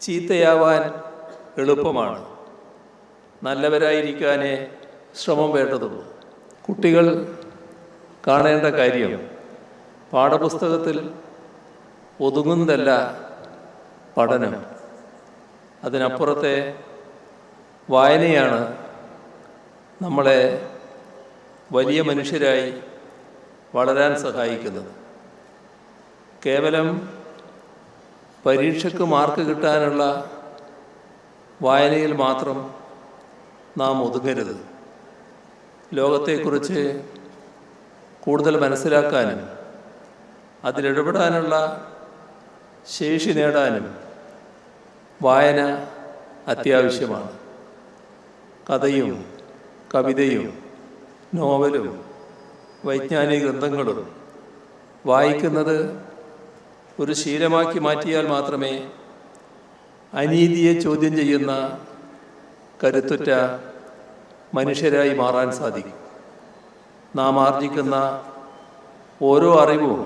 ചീത്തയാവാൻ എളുപ്പമാണ്. നല്ലവരായിരിക്കാനേ ശ്രമം വേണ്ടതുള്ളൂ. കുട്ടികൾ കാണേണ്ട കാര്യം പാഠപുസ്തകത്തിൽ ഒതുങ്ങുന്നതല്ല പഠനം. അതിനപ്പുറത്തെ വായനയാണ് നമ്മളെ വലിയ മനുഷ്യരായി വളരാൻ സഹായിക്കുന്നത്. കേവലം പരീക്ഷയ്ക്ക് മാർക്ക് കിട്ടാനുള്ള വായനയിൽ മാത്രം നാം ഒതുങ്ങരുത്. ലോകത്തെക്കുറിച്ച് കൂടുതൽ മനസ്സിലാക്കാനും അതിലിടപെടാനുള്ള ശേഷി നേടാനും വായന അത്യാവശ്യമാണ്. കഥയും കവിതയും നോവലും വൈജ്ഞാനിക ഗ്രന്ഥങ്ങളും വായിക്കുന്നത് ഒരു ശീലമാക്കി മാറ്റിയാൽ മാത്രമേ അനീതിയെ ചോദ്യം ചെയ്യുന്ന കരുത്തുറ്റ മനുഷ്യരായി മാറാൻ സാധിക്കും. നാം ആർജിക്കുന്ന ഓരോ അറിവും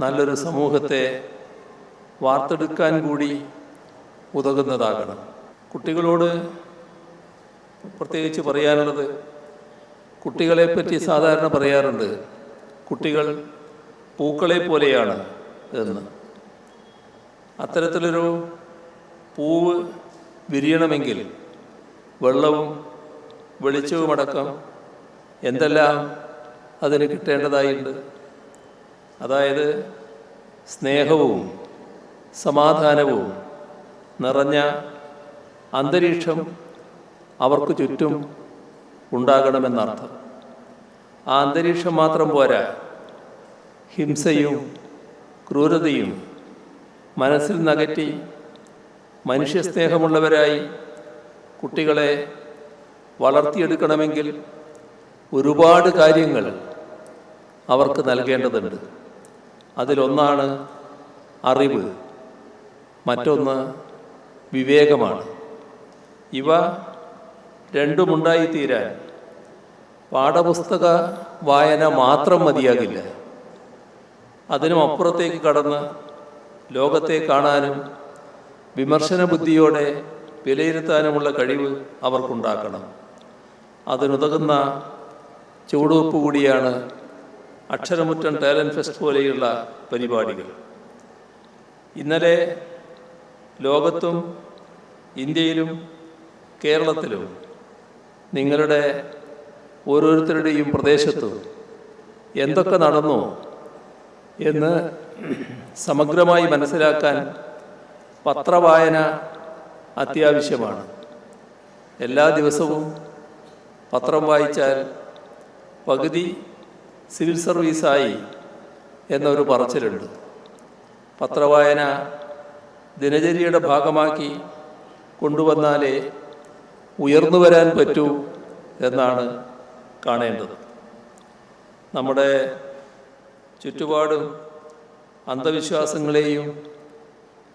നല്ലൊരു സമൂഹത്തെ വാർത്തെടുക്കാൻ കൂടി ഉതകുന്നതാകണം. കുട്ടികളോട് പ്രത്യേകിച്ച് പറയാനുള്ളത്, കുട്ടികളെപ്പറ്റി സാധാരണ പറയാറുണ്ട് കുട്ടികൾ പൂക്കളെ പോലെയാണ് എന്ന്. അത്തരത്തിലൊരു പൂവ് വിരിയണമെങ്കിൽ വെള്ളവും വെളിച്ചവുമടക്കം എന്തെല്ലാം അതിന് കിട്ടേണ്ടതായിട്ടുണ്ട്. അതായത് സ്നേഹവും സമാധാനവും നിറഞ്ഞ അന്തരീക്ഷം അവർക്ക് ചുറ്റും ഉണ്ടാകണമെന്നർത്ഥം. ആ അന്തരീക്ഷം മാത്രം പോരാ, ഹിംസയും ക്രൂരതയും മനസ്സിൽ നകറ്റി മനുഷ്യസ്നേഹമുള്ളവരായി കുട്ടികളെ വളർത്തിയെടുക്കണമെങ്കിൽ ഒരുപാട് കാര്യങ്ങൾ അവർക്ക് നൽകേണ്ടതുണ്ട്. അതിലൊന്നാണ് അറിവ്, മറ്റൊന്ന് വിവേകമാണ്. ഇവ രണ്ടുമുണ്ടായിത്തീരാൻ പാഠപുസ്തക വായന മാത്രം മതിയാകില്ല. അതിനും അപ്പുറത്തേക്ക് കടന്ന് ലോകത്തെ കാണാനും വിമർശന ബുദ്ധിയോടെ വിലയിരുത്താനുമുള്ള കഴിവ് അവർക്കുണ്ടാക്കണം. അതിനുതകുന്ന ചുവടുവെപ്പ് കൂടിയാണ് അക്ഷരമുറ്റം ടാലൻറ്റ് ഫെസ്റ്റ് പോലെയുള്ള പരിപാടികൾ. ഇന്നലെ ലോകത്തും ഇന്ത്യയിലും കേരളത്തിലും നിങ്ങളുടെ ഓരോരുത്തരുടെയും പ്രദേശത്തും എന്തൊക്കെ നടന്നു എന്ന് സമഗ്രമായി മനസ്സിലാക്കാൻ പത്രവായന അത്യാവശ്യമാണ്. എല്ലാ ദിവസവും പത്രം വായിച്ചാൽ പകുതി സിവിൽ സർവീസായി എന്നൊരു പറച്ചിലുണ്ട്. പത്രവായന ദിനചര്യയുടെ ഭാഗമാക്കി കൊണ്ടുവന്നാലേ ഉയർന്നു വരാൻ പറ്റൂ എന്നാണ് കാണേണ്ടത്. നമ്മുടെ ചുറ്റുപാടും അന്ധവിശ്വാസങ്ങളെയും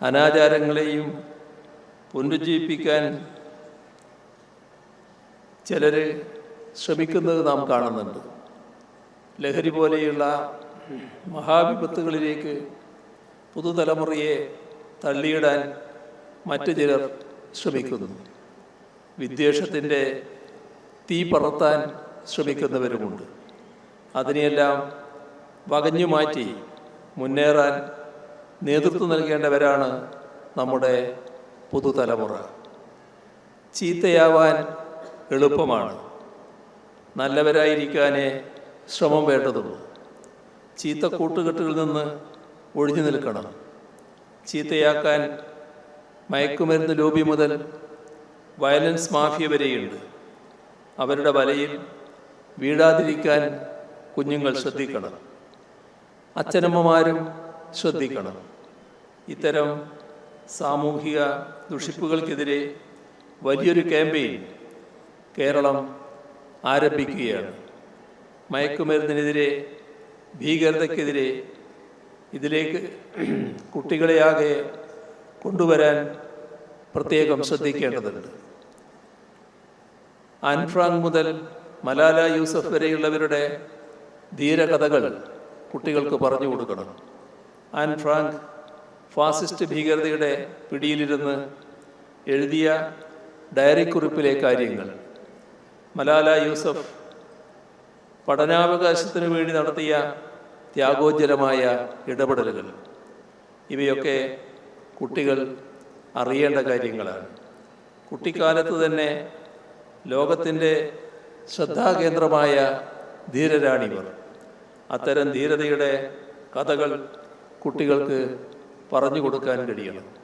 അനാചാരങ്ങളെയും പുനരുജ്ജീവിപ്പിക്കാൻ ചിലർ ശ്രമിക്കുന്നത് നാം കാണുന്നുണ്ട്. ലഹരി പോലെയുള്ള മഹാവിപത്തുകളിലേക്ക് പുതുതലമുറയെ തള്ളിയിടാൻ മറ്റു ചിലർ ശ്രമിക്കുന്നു. വിദ്വേഷത്തിൻ്റെ തീ പറത്താൻ ശ്രമിക്കുന്നവരുമുണ്ട്. അതിനെയെല്ലാം വകഞ്ഞു മാറ്റി മുന്നേറാൻ നേതൃത്വം നൽകേണ്ടവരാണ് നമ്മുടെ പുതുതലമുറ. ചീത്തയാവാൻ എളുപ്പമാണ്. നല്ലവരായിരിക്കാനേ ശ്രമം വേണ്ടതുള്ളൂ. ചീത്ത കൂട്ടുകെട്ടുകളിൽ നിന്ന് ഒഴിഞ്ഞു നിൽക്കണം. ചീത്തയാക്കാൻ മയക്കുമരുന്ന് ലോബി മുതൽ വയലൻസ് മാഫിയ വരെയുണ്ട്. അവരുടെ വലയിൽ വീഴാതിരിക്കാൻ കുഞ്ഞുങ്ങൾ ശ്രദ്ധിക്കണം. അച്ഛനമ്മമാരും ശ്രദ്ധിക്കണം. ഇത്തരം സാമൂഹിക ദുഷിപ്പുകൾക്കെതിരെ വലിയൊരു ക്യാമ്പയിൻ കേരളം ആരംഭിക്കുകയാണ്. മയക്കുമരുന്നിനെതിരെ, ഭീകരതയ്ക്കെതിരെ ഇതിലേക്ക് കുട്ടികളെയാകെ കൊണ്ടുവരാൻ പ്രത്യേകം ശ്രദ്ധിക്കേണ്ടതുണ്ട്. ആൻ ഫ്രാങ്ക് മുതൽ മലാല യൂസഫ് വരെയുള്ളവരുടെ ധീരകഥകൾ കുട്ടികൾക്ക് പറഞ്ഞു കൊടുക്കണം. ആൻ ഫ്രാങ്ക് ഫാസിസ്റ്റ് ഭീകരതയുടെ പിടിയിലിരുന്ന് എഴുതിയ ഡയറി കുറിപ്പിലെ കാര്യങ്ങൾ, മലാല യൂസഫ് പഠനാവകാശത്തിനു വേണ്ടി നടത്തിയ ത്യാഗോജ്ജലമായ ഇടപെടലുകൾ, ഇവയൊക്കെ കുട്ടികൾ അറിയേണ്ട കാര്യങ്ങളാണ്. കുട്ടിക്കാലത്ത് തന്നെ ലോകത്തിൻ്റെ ശ്രദ്ധാകേന്ദ്രമായ ധീരരാണിവർ. അത്തരം ധീരതയുടെ കഥകൾ കുട്ടികൾക്ക് പറഞ്ഞു കൊടുക്കാൻ കഴിയണം.